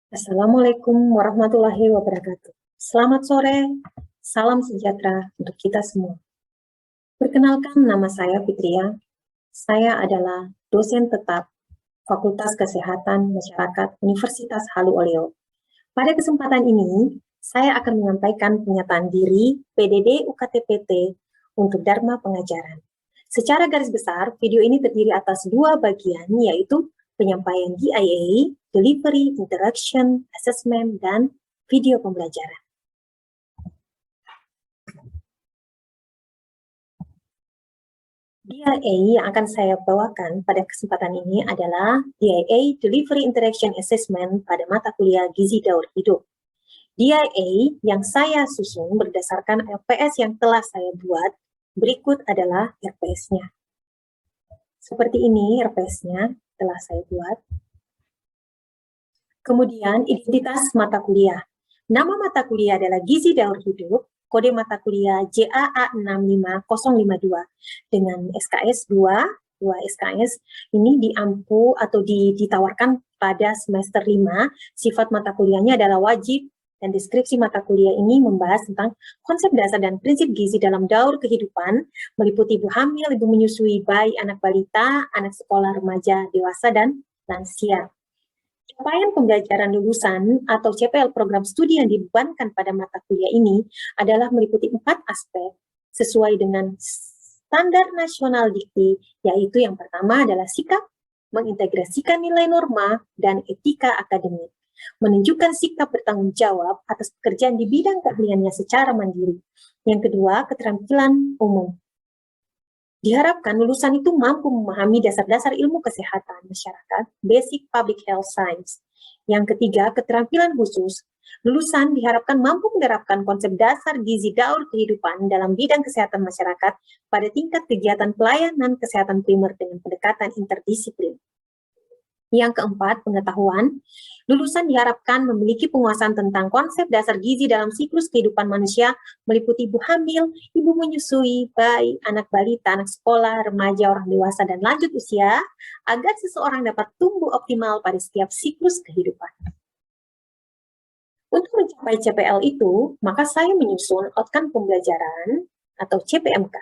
Assalamualaikum warahmatullahi wabarakatuh. Selamat sore, salam sejahtera untuk kita semua. Perkenalkan, nama saya Fitria. Saya adalah dosen tetap Fakultas Kesehatan Masyarakat Universitas Halu Oleo. Pada kesempatan ini, saya akan menyampaikan pernyataan diri PDD UKT-PT untuk Dharma Pengajaran. Secara garis besar, video ini terdiri atas dua bagian, yaitu penyampaian DIA, Delivery, Interaction, Assessment, dan video pembelajaran. DIA yang akan saya bawakan pada kesempatan ini adalah DIA, Delivery, Interaction, Assessment pada mata kuliah Gizi Daur Hidup. DIA yang saya susun berdasarkan RPS yang telah saya buat, berikut adalah RPS-nya. Seperti ini RPS-nya telah saya buat. Kemudian identitas mata kuliah. Nama mata kuliah adalah Gizi Daur Hidup, kode mata kuliah JAA65052 dengan SKS 2 SKS ini diampu atau ditawarkan pada semester 5. Sifat mata kuliahnya adalah wajib, dan deskripsi mata kuliah ini membahas tentang konsep dasar dan prinsip gizi dalam daur kehidupan, meliputi ibu hamil, ibu menyusui, bayi, anak balita, anak sekolah, remaja, dewasa, dan lansia. Capaian pembelajaran lulusan atau CPL program studi yang dibebankan pada mata kuliah ini adalah meliputi 4 aspek sesuai dengan standar nasional dikti, yaitu yang pertama adalah sikap, mengintegrasikan nilai norma, dan etika akademik, menunjukkan sikap bertanggung jawab atas pekerjaan di bidang keahliannya secara mandiri. Yang kedua, keterampilan umum. Diharapkan lulusan itu mampu memahami dasar-dasar ilmu kesehatan masyarakat, basic public health science. Yang ketiga, keterampilan khusus. Lulusan diharapkan mampu menerapkan konsep dasar gizi daur kehidupan dalam bidang kesehatan masyarakat pada tingkat kegiatan pelayanan kesehatan primer dengan pendekatan interdisiplin. Yang keempat, pengetahuan. Lulusan diharapkan memiliki penguasaan tentang konsep dasar gizi dalam siklus kehidupan manusia, meliputi ibu hamil, ibu menyusui, bayi, anak balita, anak sekolah, remaja, orang dewasa, dan lanjut usia, agar seseorang dapat tumbuh optimal pada setiap siklus kehidupan. Untuk mencapai CPL itu, maka saya menyusun outcome pembelajaran atau CPMK,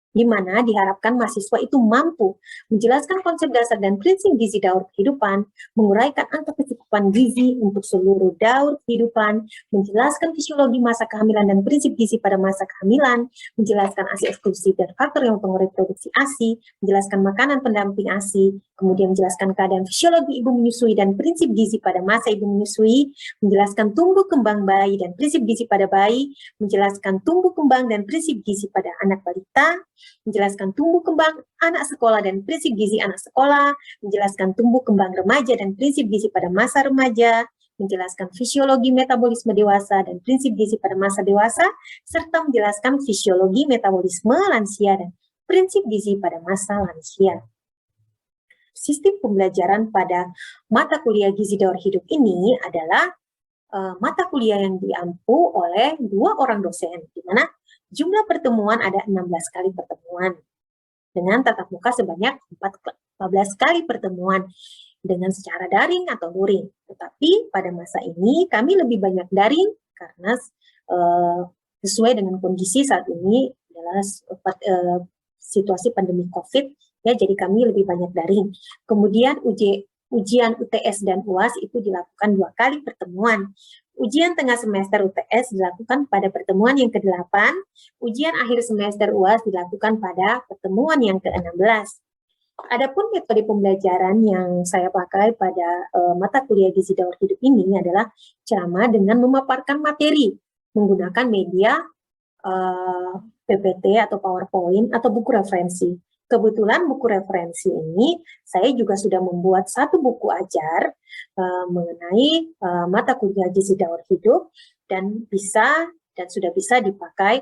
di mana diharapkan mahasiswa itu mampu menjelaskan konsep dasar dan prinsip gizi daur kehidupan, menguraikan angka kecukupan gizi untuk seluruh daur kehidupan, menjelaskan fisiologi masa kehamilan dan prinsip gizi pada masa kehamilan, menjelaskan ASI eksklusif dan faktor yang mempengaruhi produksi ASI, menjelaskan makanan pendamping ASI, kemudian menjelaskan keadaan fisiologi ibu menyusui dan prinsip gizi pada masa ibu menyusui, menjelaskan tumbuh kembang bayi dan prinsip gizi pada bayi, menjelaskan tumbuh kembang dan prinsip gizi pada anak balita, menjelaskan tumbuh kembang anak sekolah dan prinsip gizi anak sekolah, menjelaskan tumbuh kembang remaja dan prinsip gizi pada masa remaja, menjelaskan fisiologi metabolisme dewasa dan prinsip gizi pada masa dewasa, serta menjelaskan fisiologi metabolisme lansia dan prinsip gizi pada masa lansia. Sistem pembelajaran pada mata kuliah Gizi Daur Hidup ini adalah mata kuliah yang diampu oleh 2 orang dosen, di mana jumlah pertemuan ada 16 kali pertemuan, dengan tatap muka sebanyak 14 kali pertemuan, dengan secara daring atau luring. Tetapi pada masa ini kami lebih banyak daring, karena sesuai dengan kondisi saat ini adalah situasi pandemi COVID, ya, jadi kami lebih banyak daring. Kemudian ujian UTS dan UAS itu dilakukan 2 kali pertemuan. Ujian tengah semester UTS dilakukan pada pertemuan yang ke-8, ujian akhir semester UAS dilakukan pada pertemuan yang ke-16. Adapun metode pembelajaran yang saya pakai pada mata kuliah Gizi Daur Hidup ini adalah ceramah dengan memaparkan materi menggunakan media PPT atau PowerPoint atau buku referensi. Kebetulan buku referensi ini saya juga sudah membuat 1 buku ajar mengenai mata kuliah Gizi Daur Hidup, dan sudah bisa dipakai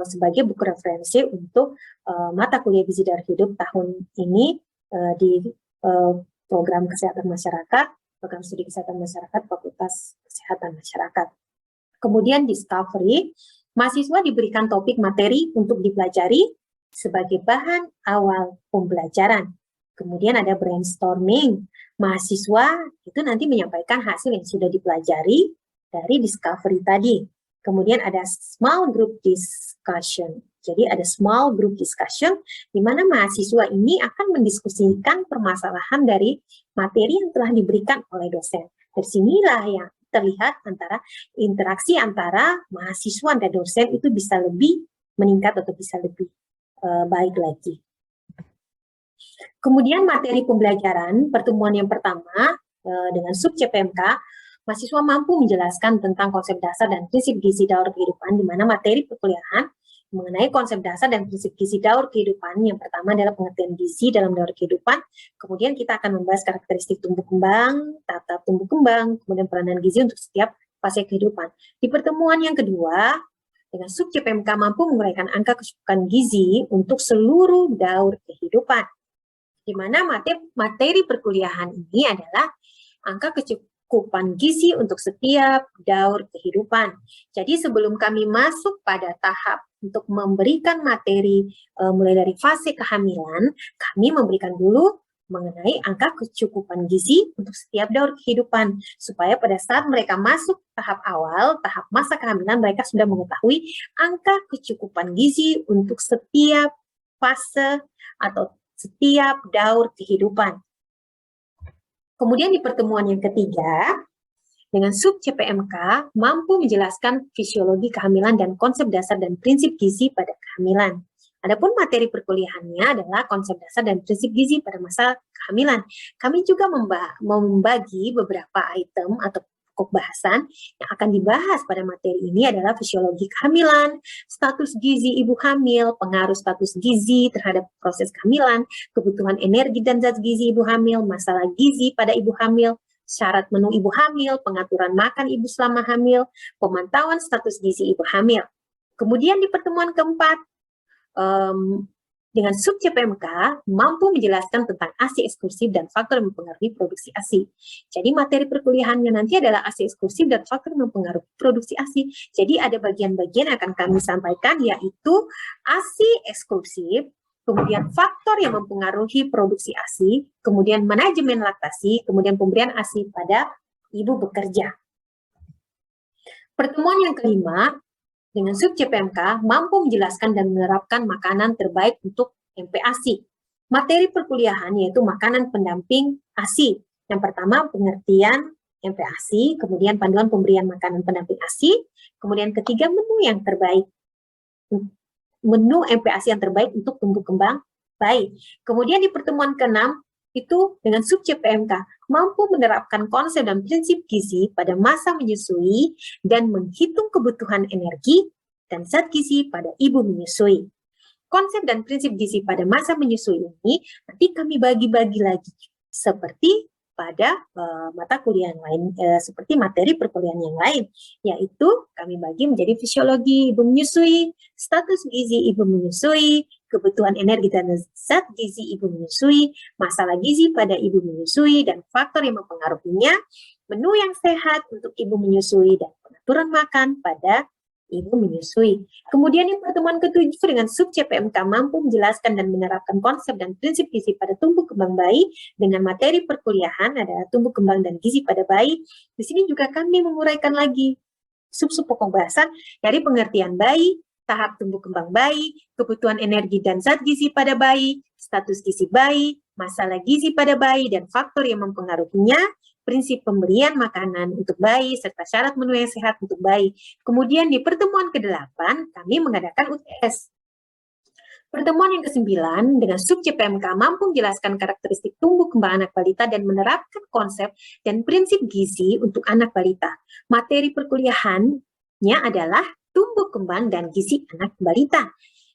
sebagai buku referensi untuk mata kuliah Gizi Daur Hidup tahun ini di program Kesehatan Masyarakat, program studi Kesehatan Masyarakat, Fakultas Kesehatan Masyarakat. Kemudian discovery, mahasiswa diberikan topik materi untuk dipelajari sebagai bahan awal pembelajaran. Kemudian ada brainstorming. Mahasiswa itu nanti menyampaikan hasil yang sudah dipelajari dari discovery tadi. Kemudian ada small group discussion. Jadi ada small group discussion di mana mahasiswa ini akan mendiskusikan permasalahan dari materi yang telah diberikan oleh dosen. Dari sinilah yang terlihat antara interaksi antara mahasiswa dan dosen itu bisa lebih meningkat atau bisa lebih baik lagi. Kemudian materi pembelajaran, pertemuan yang pertama dengan sub CPMK, mahasiswa mampu menjelaskan tentang konsep dasar dan prinsip gizi daur kehidupan, di mana materi perkuliahan mengenai konsep dasar dan prinsip gizi daur kehidupan. Yang pertama adalah pengertian gizi dalam daur kehidupan, kemudian kita akan membahas karakteristik tumbuh kembang, tata tumbuh kembang, kemudian peranan gizi untuk setiap fase kehidupan. Di pertemuan yang kedua, dengan sub CPMK mampu menguraikan angka kecukupan gizi untuk seluruh daur kehidupan, di mana materi perkuliahan ini adalah angka kecukupan gizi untuk setiap daur kehidupan. Jadi sebelum kami masuk pada tahap untuk memberikan materi mulai dari fase kehamilan, kami memberikan dulu mengenai angka kecukupan gizi untuk setiap daur kehidupan, supaya pada saat mereka masuk tahap awal, tahap masa kehamilan, mereka sudah mengetahui angka kecukupan gizi untuk setiap fase atau setiap daur kehidupan. Kemudian di pertemuan yang ketiga, dengan sub CPMK mampu menjelaskan fisiologi kehamilan dan konsep dasar dan prinsip gizi pada kehamilan. Adapun materi perkuliahannya adalah konsep dasar dan prinsip gizi pada masa kehamilan. Kami juga membagi beberapa item atau pokok bahasan yang akan dibahas pada materi ini adalah fisiologi kehamilan, status gizi ibu hamil, pengaruh status gizi terhadap proses kehamilan, kebutuhan energi dan zat gizi ibu hamil, masalah gizi pada ibu hamil, syarat menu ibu hamil, pengaturan makan ibu selama hamil, pemantauan status gizi ibu hamil. Kemudian di pertemuan keempat, dengan sub CPMK mampu menjelaskan tentang ASI eksklusif dan faktor yang mempengaruhi produksi ASI. Jadi materi perkuliahannya nanti adalah ASI eksklusif dan faktor yang mempengaruhi produksi ASI. Jadi ada bagian-bagian yang akan kami sampaikan, yaitu ASI eksklusif, kemudian faktor yang mempengaruhi produksi ASI, kemudian manajemen laktasi, kemudian pemberian ASI pada ibu bekerja. Pertemuan yang kelima, dengan sub CPMK mampu menjelaskan dan menerapkan makanan terbaik untuk MPASI. Materi perkuliahan yaitu makanan pendamping ASI. Yang pertama pengertian MPASI, kemudian panduan pemberian makanan pendamping ASI, kemudian ketiga menu yang terbaik. Menu MPASI yang terbaik untuk tumbuh kembang bayi. Kemudian di pertemuan ke-6 itu dengan sub CPMK mampu menerapkan konsep dan prinsip gizi pada masa menyusui dan menghitung kebutuhan energi dan zat gizi pada ibu menyusui. Konsep dan prinsip gizi pada masa menyusui ini nanti kami bagi-bagi lagi seperti pada mata kuliah yang lain, seperti materi perkuliahan yang lain, yaitu kami bagi menjadi fisiologi ibu menyusui, status gizi ibu menyusui, kebutuhan energi dan zat gizi ibu menyusui, masalah gizi pada ibu menyusui, dan faktor yang mempengaruhinya, menu yang sehat untuk ibu menyusui, dan pengaturan makan pada ibu menyusui. Kemudian yang pertemuan ke-7 dengan sub CPMK mampu menjelaskan dan menerapkan konsep dan prinsip gizi pada tumbuh kembang bayi dengan materi perkuliahan adalah tumbuh kembang dan gizi pada bayi. Di sini juga kami menguraikan lagi sub-sub pokok bahasan dari pengertian bayi, tahap tumbuh kembang bayi, kebutuhan energi dan zat gizi pada bayi, status gizi bayi, masalah gizi pada bayi dan faktor yang mempengaruhinya, prinsip pemberian makanan untuk bayi, serta syarat menu yang sehat untuk bayi. Kemudian di pertemuan ke-8, kami mengadakan UTS. Pertemuan yang ke-9 dengan sub CPMK mampu menjelaskan karakteristik tumbuh kembang anak balita dan menerapkan konsep dan prinsip gizi untuk anak balita. Materi perkuliahannya adalah tumbuh kembang dan gizi anak balita.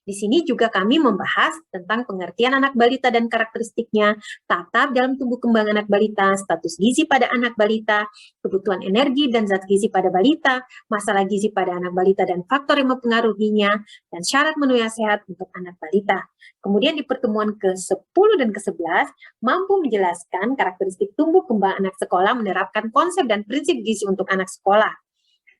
Di sini juga kami membahas tentang pengertian anak balita dan karakteristiknya, tahap dalam tumbuh kembang anak balita, status gizi pada anak balita, kebutuhan energi dan zat gizi pada balita, masalah gizi pada anak balita dan faktor yang mempengaruhinya, dan syarat menu yang sehat untuk anak balita. Kemudian di pertemuan ke-10 dan ke-11, mampu menjelaskan karakteristik tumbuh kembang anak sekolah menerapkan konsep dan prinsip gizi untuk anak sekolah.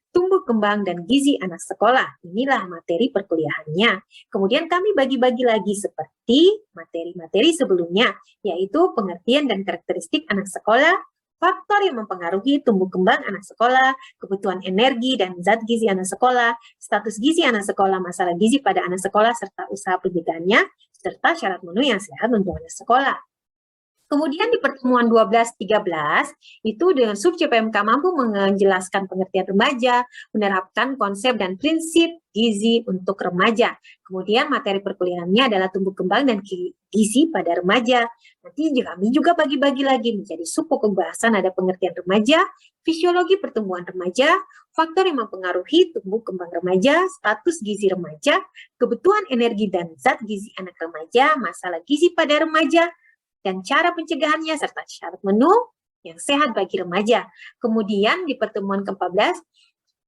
tumbuh kembang dan gizi anak sekolah. Inilah materi perkuliahannya. Kemudian kami bagi-bagi lagi seperti materi-materi sebelumnya, yaitu pengertian dan karakteristik anak sekolah, faktor yang mempengaruhi tumbuh kembang anak sekolah, kebutuhan energi dan zat gizi anak sekolah, status gizi anak sekolah, masalah gizi pada anak sekolah, serta usaha pencegahannya, serta syarat menu yang sehat untuk anak sekolah. Kemudian di pertemuan 12-13, itu dengan sub CPMK mampu menjelaskan pengertian remaja, menerapkan konsep dan prinsip gizi untuk remaja. Kemudian materi perkuliahannya adalah tumbuh kembang dan gizi pada remaja. Nanti kami juga bagi-bagi lagi menjadi sub pokok bahasan, ada pengertian remaja, fisiologi pertumbuhan remaja, faktor yang mempengaruhi tumbuh kembang remaja, status gizi remaja, kebutuhan energi dan zat gizi anak remaja, masalah gizi pada remaja, dan cara pencegahannya serta syarat menu yang sehat bagi remaja. Kemudian di pertemuan ke-14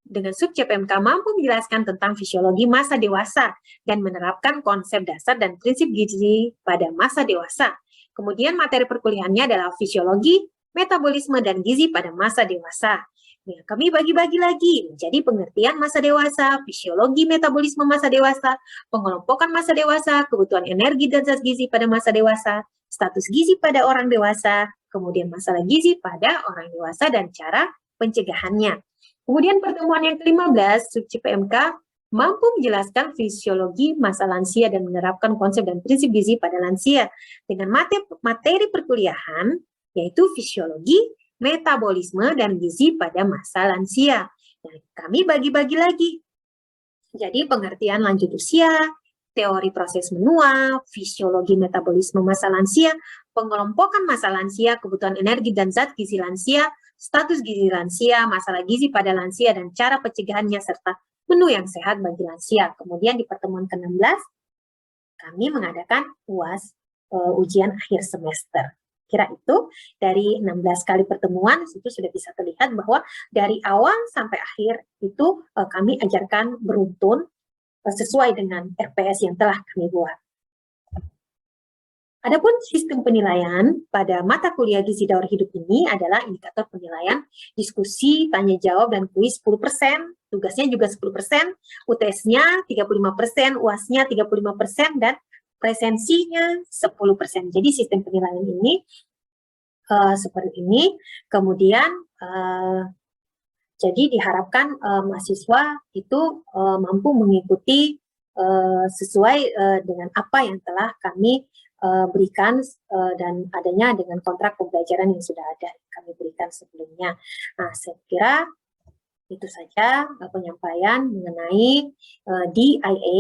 dengan sub CPMK mampu menjelaskan tentang fisiologi masa dewasa dan menerapkan konsep dasar dan prinsip gizi pada masa dewasa. Kemudian materi perkuliahannya adalah fisiologi, metabolisme, dan gizi pada masa dewasa. Ya, kami bagi-bagi lagi menjadi pengertian masa dewasa, fisiologi metabolisme masa dewasa, pengelompokan masa dewasa, kebutuhan energi dan zat gizi pada masa dewasa, status gizi pada orang dewasa, kemudian masalah gizi pada orang dewasa dan cara pencegahannya. Kemudian pertemuan yang ke-15, sub CPMK mampu menjelaskan fisiologi masa lansia dan menerapkan konsep dan prinsip gizi pada lansia dengan materi perkuliahan yaitu fisiologi, metabolisme, dan gizi pada masa lansia. Nah, kami bagi-bagi lagi. Jadi pengertian lanjut usia, teori proses menua, fisiologi metabolisme masa lansia, pengelompokan masa lansia, kebutuhan energi dan zat gizi lansia, status gizi lansia, masalah gizi pada lansia, dan cara pencegahannya, serta menu yang sehat bagi lansia. Kemudian di pertemuan ke-16, kami mengadakan UAS, ujian akhir semester. Kira itu dari 16 kali pertemuan itu sudah bisa terlihat bahwa dari awal sampai akhir itu kami ajarkan beruntun sesuai dengan RPS yang telah kami buat. Adapun sistem penilaian pada mata kuliah gizi daur hidup ini adalah indikator penilaian diskusi, tanya jawab, dan kuis 10%, tugasnya juga 10%, UTS-nya 35%, UAS-nya 35%, dan presensinya 10%. Jadi sistem penilaian ini seperti ini. Kemudian jadi diharapkan mahasiswa itu mampu mengikuti sesuai dengan apa yang telah kami berikan dan adanya dengan kontrak pembelajaran yang sudah ada kami berikan sebelumnya. Nah, saya kira itu saja penyampaian mengenai DIA,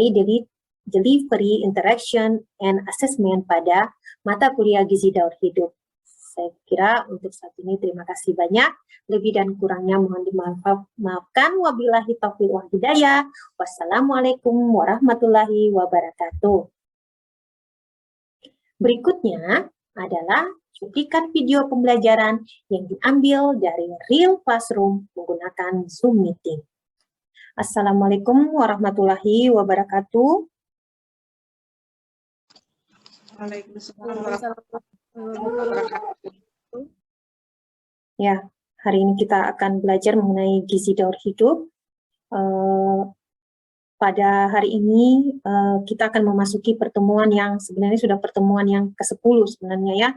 Delivery, Interaction, and Assessment pada mata kuliah gizi daur hidup. Saya kira untuk saat ini terima kasih banyak. Lebih dan kurangnya mohon dimaafkan. Wabillahi taufiq wal hidayah. Wassalamualaikum warahmatullahi wabarakatuh. Berikutnya adalah cuplikan video pembelajaran yang diambil dari Real Classroom menggunakan Zoom Meeting. Assalamualaikum warahmatullahi wabarakatuh. Waalaikumsalam warahmatullahi wabarakatuh. Ya, hari ini kita akan belajar mengenai gizi daur hidup. Pada hari ini kita akan memasuki pertemuan yang sebenarnya sudah pertemuan yang ke-10 sebenarnya ya,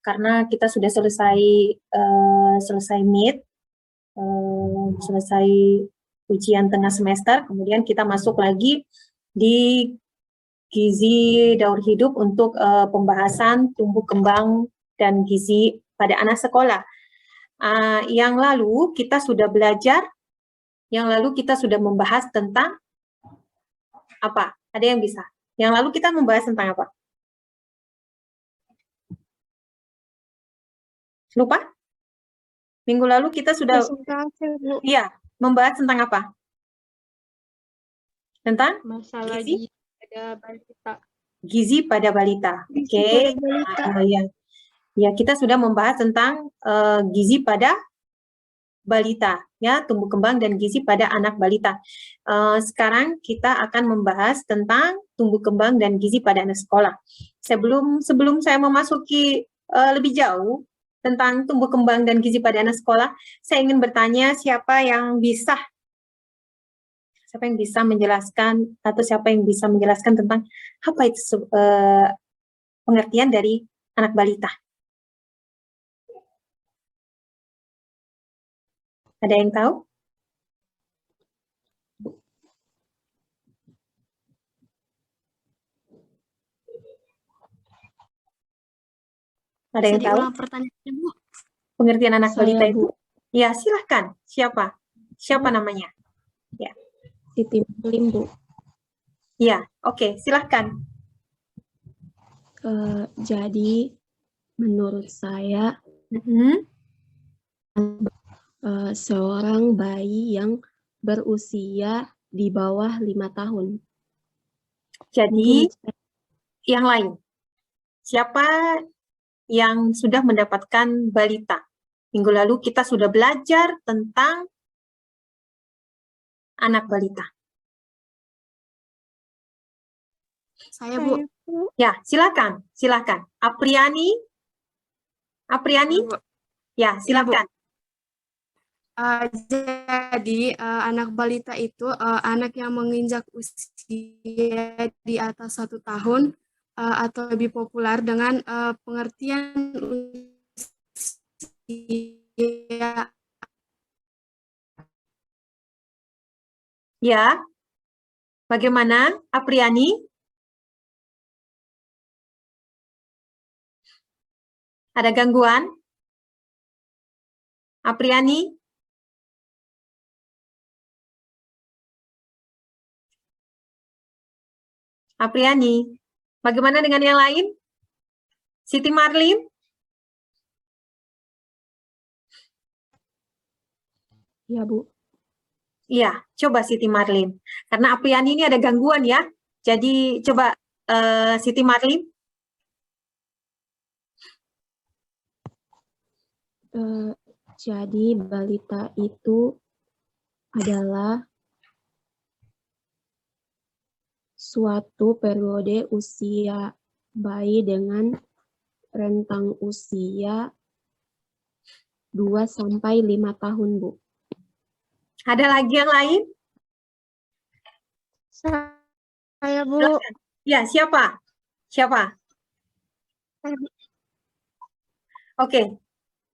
karena kita sudah selesai selesai ujian tengah semester, kemudian kita masuk lagi di gizi daur hidup untuk pembahasan tumbuh kembang dan gizi pada anak sekolah. Yang lalu kita sudah belajar, yang lalu kita sudah membahas tentang apa? Ada yang bisa? Yang lalu kita membahas tentang apa? Lupa? Minggu lalu kita sudah iya, membahas tentang apa? Tentang masalah gizi pada balita. Gizi pada balita. Oke. Ya, kita sudah membahas tentang gizi pada balita, ya, tumbuh kembang dan gizi pada anak balita. Sekarang kita akan membahas tentang tumbuh kembang dan gizi pada anak sekolah. Sebelum saya memasuki lebih jauh tentang tumbuh kembang dan gizi pada anak sekolah, saya ingin bertanya siapa yang bisa Siapa yang bisa menjelaskan atau siapa yang bisa menjelaskan tentang apa itu pengertian dari anak balita? Ada yang tahu? Ada yang tahu? Pertanyaannya, Bu? Pengertian anak balita Bu. itu? Ya, silahkan. Siapa? Siapa namanya? Ya. Siti Marlim, Bu. Ya, oke, silahkan. Jadi, menurut saya, seorang bayi yang berusia di bawah 5 tahun. Jadi, yang lain. Siapa yang sudah mendapatkan balita? Minggu lalu kita sudah belajar tentang anak balita. Saya, Bu. Ya, silakan, silakan. Apriani? Ya, silakan. Jadi anak balita itu anak yang menginjak usia di atas 1 tahun atau lebih populer dengan pengertian usia. Ya, bagaimana Apriani? Ada gangguan? Apriani? Apriani, bagaimana dengan yang lain? Siti Marlim? Ya, Bu. Iya, coba Siti Marlim. Karena Apriani ini ada gangguan ya. Jadi coba Siti Marlim. Jadi balita itu adalah suatu periode usia bayi dengan rentang usia 2-5 tahun, Bu. Ada lagi yang lain? Saya, Bu. Ya, siapa? Siapa? Oke.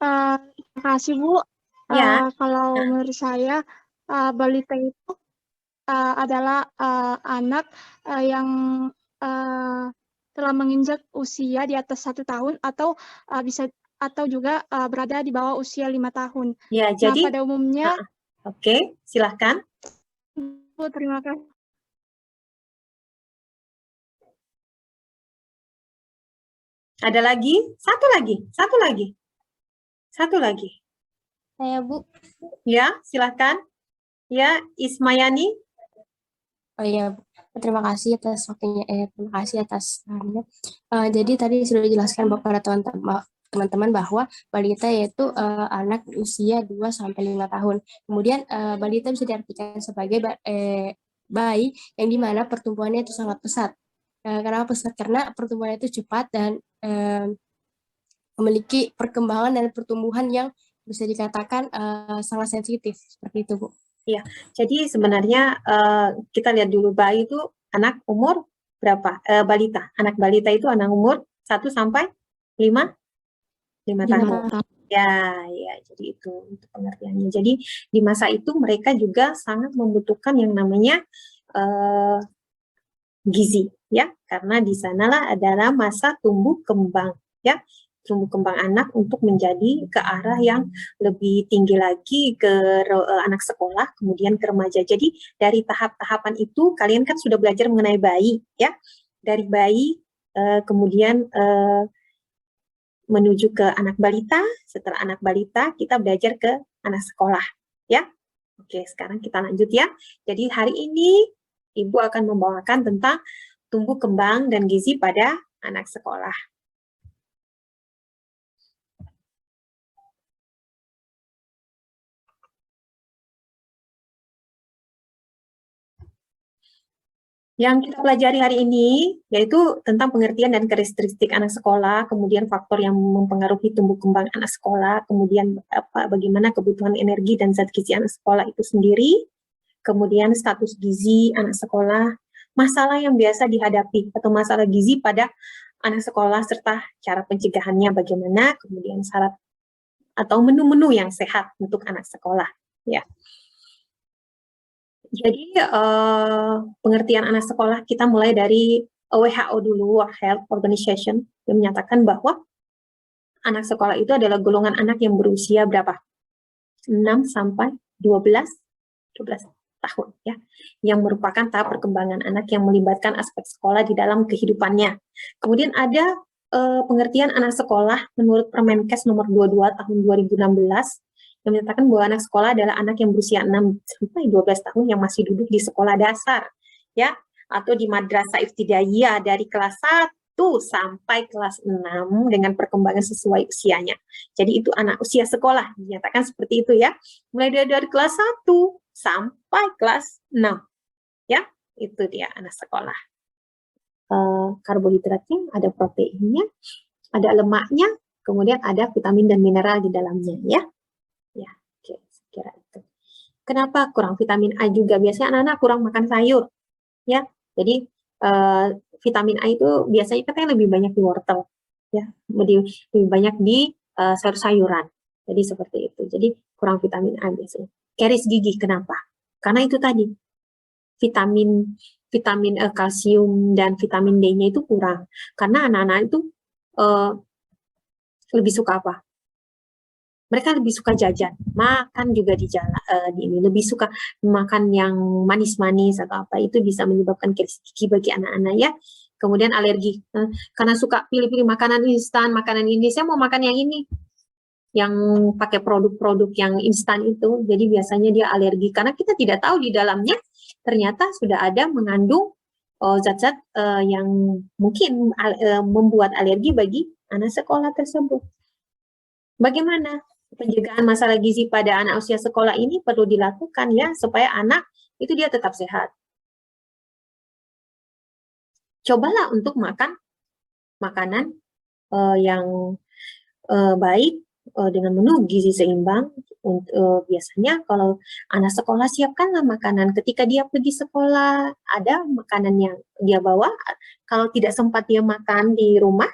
Terima kasih, Bu. Ya. Kalau menurut saya, balita itu adalah anak yang telah menginjak usia di atas 1 tahun atau atau juga berada di bawah usia 5 tahun. Ya, jadi pada umumnya. Oke, silahkan. Bu, terima kasih. Ada lagi? Satu lagi. Saya, Bu. Ya, silahkan. Ya, Ismayani. Oh iya, terima kasih atas waktunya. Terima kasih atas sarannya. Jadi tadi sudah dijelaskan kepada teman-teman bahwa balita yaitu anak usia 2-5 tahun. Kemudian balita bisa diartikan sebagai bayi yang dimana pertumbuhannya itu sangat pesat. Kenapa pesat? Karena pertumbuhannya itu cepat dan memiliki perkembangan dan pertumbuhan yang bisa dikatakan sangat sensitif. Seperti itu, Bu. Iya, jadi sebenarnya kita lihat dulu bayi itu anak umur berapa? Balita. Anak balita itu anak umur 1 sampai 5 tahun. Ya, jadi itu untuk pengertiannya. Jadi di masa itu mereka juga sangat membutuhkan yang namanya gizi, ya, karena di sanalah adalah masa tumbuh kembang, ya. Tumbuh kembang anak untuk menjadi ke arah yang lebih tinggi lagi ke anak sekolah, kemudian ke remaja. Jadi dari tahap-tahapan itu kalian kan sudah belajar mengenai bayi, ya. Dari bayi kemudian menuju ke anak balita, setelah anak balita kita belajar ke anak sekolah, ya. Oke, sekarang kita lanjut ya. Jadi hari ini Ibu akan membawakan tentang tumbuh kembang dan gizi pada anak sekolah. Yang kita pelajari hari ini yaitu tentang pengertian dan karakteristik anak sekolah, kemudian faktor yang mempengaruhi tumbuh kembang anak sekolah, kemudian bagaimana kebutuhan energi dan zat gizi anak sekolah itu sendiri, kemudian status gizi anak sekolah, masalah yang biasa dihadapi atau masalah gizi pada anak sekolah serta cara pencegahannya bagaimana, kemudian syarat atau menu-menu yang sehat untuk anak sekolah, ya. Jadi pengertian anak sekolah kita mulai dari WHO dulu, World Health Organization, yang menyatakan bahwa anak sekolah itu adalah golongan anak yang berusia berapa? 6 sampai 12 tahun, ya, yang merupakan tahap perkembangan anak yang melibatkan aspek sekolah di dalam kehidupannya. Kemudian ada pengertian anak sekolah menurut Permenkes nomor 22 tahun 2016 yang menyatakan bahwa anak sekolah adalah anak yang berusia 6 sampai 12 tahun yang masih duduk di sekolah dasar, ya, atau di madrasah ibtidaiyah dari kelas 1 sampai kelas 6 dengan perkembangan sesuai usianya. Jadi itu anak usia sekolah, dinyatakan seperti itu, ya. Mulai dari kelas 1 sampai kelas 6, ya, itu dia anak sekolah. Karbohidratnya, ada proteinnya, ada lemaknya, kemudian ada vitamin dan mineral di dalamnya, ya. Ya, oke, sekira itu. Kenapa kurang vitamin A juga? Biasanya anak-anak kurang makan sayur, ya. Jadi vitamin A itu biasanya katanya lebih banyak di wortel, ya, lebih banyak di sayur-sayuran. Jadi seperti itu. Jadi kurang vitamin A biasanya. Karies gigi, kenapa? Karena itu tadi vitamin kalsium dan vitamin D-nya itu kurang. Karena anak-anak itu lebih suka apa? Mereka lebih suka jajan, makan juga di jalan, lebih suka makan yang manis-manis atau apa, itu bisa menyebabkan karies gigi bagi anak-anak, ya. Kemudian alergi, karena suka pilih-pilih makanan instan, makanan ini, saya mau makan yang ini, yang pakai produk-produk yang instan itu, jadi biasanya dia alergi, karena kita tidak tahu di dalamnya ternyata sudah ada mengandung zat-zat yang mungkin membuat alergi bagi anak sekolah tersebut. Bagaimana pencegahan masalah gizi pada anak usia sekolah ini perlu dilakukan, ya, supaya anak itu dia tetap sehat. Cobalah untuk makan makanan yang baik dengan menu gizi seimbang. Biasanya kalau anak sekolah, siapkanlah makanan ketika dia pergi sekolah, ada makanan yang dia bawa. Kalau tidak sempat dia makan di rumah,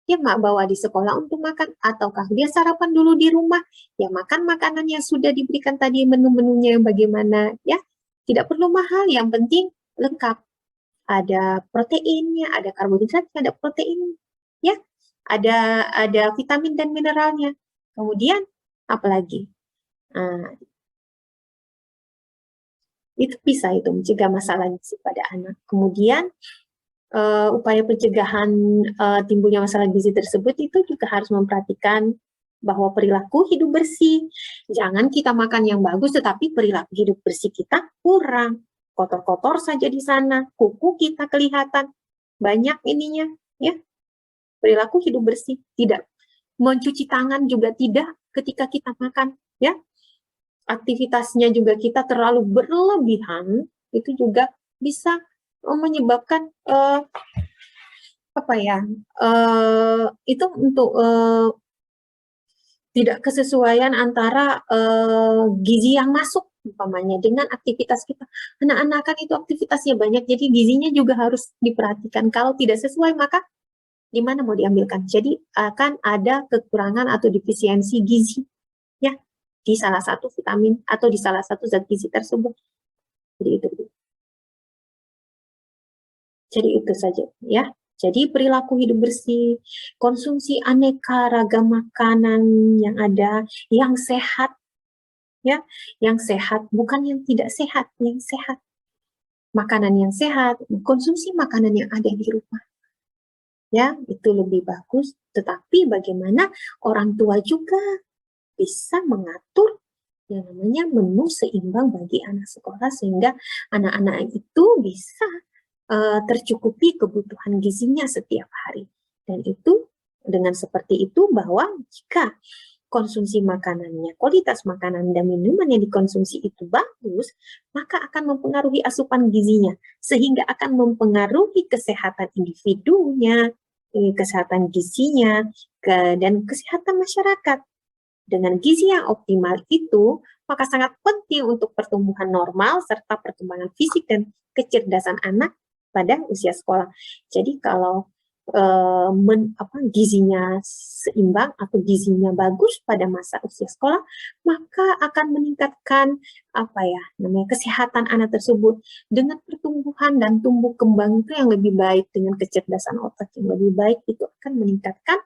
dia bawa di sekolah untuk makan, ataukah dia sarapan dulu di rumah, ya makan makanan yang sudah diberikan tadi, menu-menunya yang bagaimana, ya, tidak perlu mahal, yang penting lengkap, ada proteinnya, ada karbohidratnya, ada protein, ya, ada vitamin dan mineralnya. Kemudian apalagi, itu bisa itu mencegah masalah gizi pada anak. Kemudian upaya pencegahan timbulnya masalah gizi tersebut itu juga harus memperhatikan bahwa perilaku hidup bersih. Jangan kita makan yang bagus tetapi perilaku hidup bersih kita kurang. Kotor-kotor saja di sana, kuku kita kelihatan banyak ininya, ya. Perilaku hidup bersih, tidak. Mencuci tangan juga tidak ketika kita makan, ya. Aktivitasnya juga kita terlalu berlebihan, itu juga bisa menyebabkan itu untuk tidak kesesuaian antara gizi yang masuk umpamanya dengan aktivitas kita. Anak-anak kan itu aktivitasnya banyak, jadi gizinya juga harus diperhatikan. Kalau tidak sesuai, maka di mana mau diambilkan? Jadi akan ada kekurangan atau defisiensi gizi, ya, di salah satu vitamin atau di salah satu zat gizi tersebut. Jadi itu. Jadi itu saja, ya. Jadi perilaku hidup bersih, konsumsi aneka ragam makanan yang ada, yang sehat, ya, yang sehat, bukan yang tidak sehat, yang sehat. Makanan yang sehat, konsumsi makanan yang ada di rumah, ya, itu lebih bagus. Tetapi bagaimana orang tua juga bisa mengatur yang namanya menu seimbang bagi anak sekolah sehingga anak-anak itu bisa tercukupi kebutuhan gizinya setiap hari. Dan itu dengan seperti itu bahwa jika konsumsi makanannya, kualitas makanan dan minuman yang dikonsumsi itu bagus, maka akan mempengaruhi asupan gizinya, sehingga akan mempengaruhi kesehatan individunya, kesehatan gizinya, dan kesehatan masyarakat. Dengan gizi yang optimal itu, maka sangat penting untuk pertumbuhan normal serta perkembangan fisik dan kecerdasan anak pada usia sekolah. Jadi kalau gizinya seimbang atau gizinya bagus pada masa usia sekolah, maka akan meningkatkan kesehatan anak tersebut dengan pertumbuhan dan tumbuh kembang itu yang lebih baik, dengan kecerdasan otak yang lebih baik, itu akan meningkatkan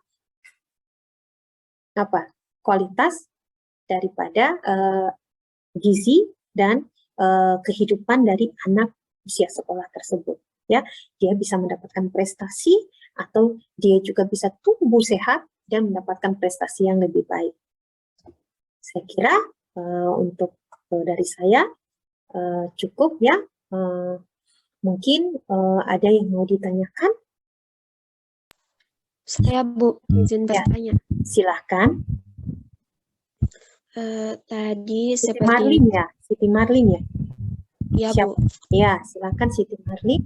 kualitas daripada gizi dan kehidupan dari anak usia sekolah tersebut. Ya, dia bisa mendapatkan prestasi atau dia juga bisa tumbuh sehat dan mendapatkan prestasi yang lebih baik. Saya kira untuk dari saya cukup ya. Mungkin ada yang mau ditanyakan? Saya Bu, izin Ya. bertanya. Silahkan. Tadi Siti seperti Marlin ya, Siti Marlin ya. ya Siap. Bu, Ya, silakan Siti Marlin.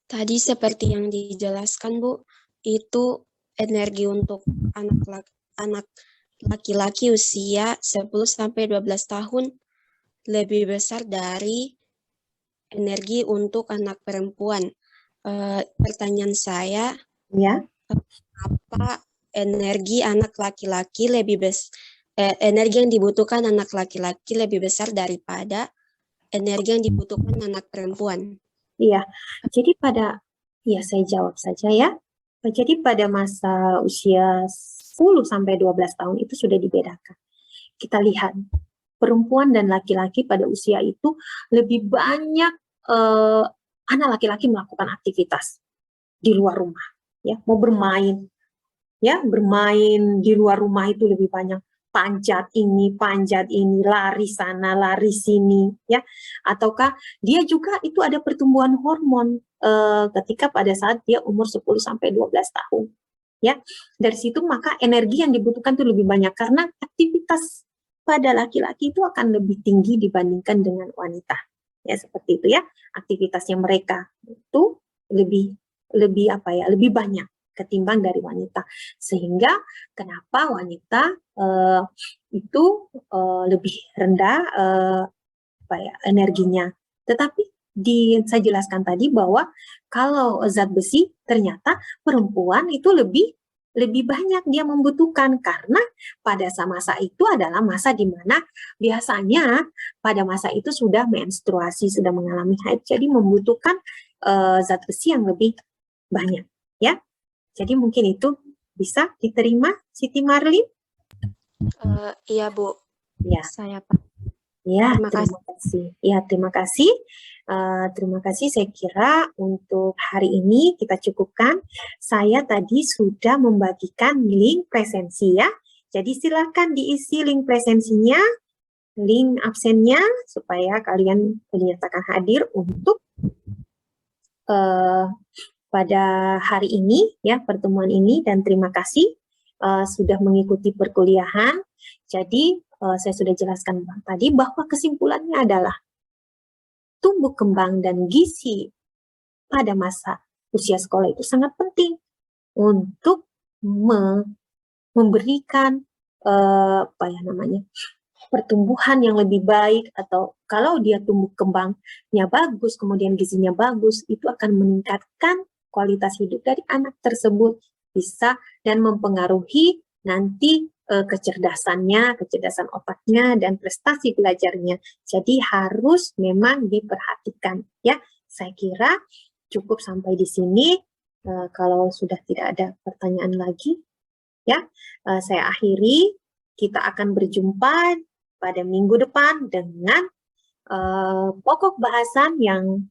tadi seperti yang dijelaskan Bu, itu energi untuk anak laki-laki usia 10-12 tahun lebih besar dari energi untuk anak perempuan. Pertanyaan saya, Ya. apa energi anak laki-laki energi yang dibutuhkan anak laki-laki lebih besar daripada energi yang dibutuhkan anak perempuan? Iya, jadi saya jawab saja ya. Jadi pada masa usia 10-12 tahun itu sudah dibedakan. Kita lihat, perempuan dan laki-laki pada usia itu lebih banyak anak laki-laki melakukan aktivitas di luar rumah. Ya, mau bermain. Ya, bermain di luar rumah itu lebih banyak. Panjat ini, lari sana, lari sini, ya. Ataukah dia juga itu ada pertumbuhan hormon ketika pada saat dia umur 10-12 tahun. Ya, dari situ maka energi yang dibutuhkan itu lebih banyak karena aktivitas pada laki-laki itu akan lebih tinggi dibandingkan dengan wanita. Ya, seperti itu ya. Aktivitasnya mereka itu lebih banyak ketimbang dari wanita, sehingga kenapa wanita itu lebih rendah energinya. Tetapi saya jelaskan tadi bahwa kalau zat besi ternyata perempuan itu lebih banyak dia membutuhkan, karena pada masa itu adalah masa di mana biasanya pada masa itu sudah menstruasi, sudah mengalami haid, jadi membutuhkan zat besi yang lebih banyak, ya. Jadi mungkin itu bisa diterima, Siti Marlin? Iya Bu, Ya. saya Pak. Ya, Terima terima kasih. Ya, terima kasih. Terima kasih. Saya kira untuk hari ini kita cukupkan. Saya tadi sudah membagikan link presensi ya. Jadi silakan diisi link presensinya, link absennya, supaya kalian dinyatakan hadir untuk pada hari ini ya, pertemuan ini, dan terima kasih sudah mengikuti perkuliahan. Jadi saya sudah jelaskan tadi bahwa kesimpulannya adalah tumbuh kembang dan gizi pada masa usia sekolah itu sangat penting untuk memberikan pertumbuhan yang lebih baik, atau kalau dia tumbuh kembangnya bagus, kemudian gizinya bagus, itu akan meningkatkan kualitas hidup dari anak tersebut, bisa dan mempengaruhi nanti kecerdasannya, kecerdasan otaknya, dan prestasi belajarnya. Jadi harus memang diperhatikan ya. Saya kira cukup sampai di sini. Kalau sudah tidak ada pertanyaan lagi, ya saya akhiri. Kita akan berjumpa pada minggu depan dengan pokok bahasan yang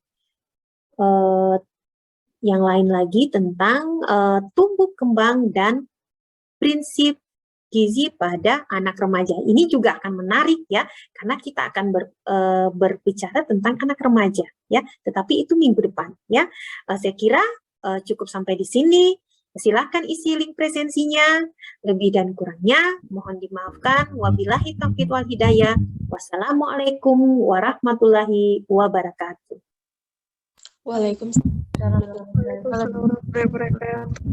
lain lagi tentang tumbuh kembang dan prinsip gizi pada anak remaja. Ini juga akan menarik ya, karena kita akan berbicara tentang anak remaja ya. Tetapi itu minggu depan ya. Saya kira cukup sampai di sini. Silakan isi link presensinya. Lebih dan kurangnya mohon dimaafkan. Wabillahi taufiq wal hidayah. Wassalamualaikum warahmatullahi wabarakatuh. Waalaikumsalam. Waalaikumsalam warahmatullahi wabarakatuh.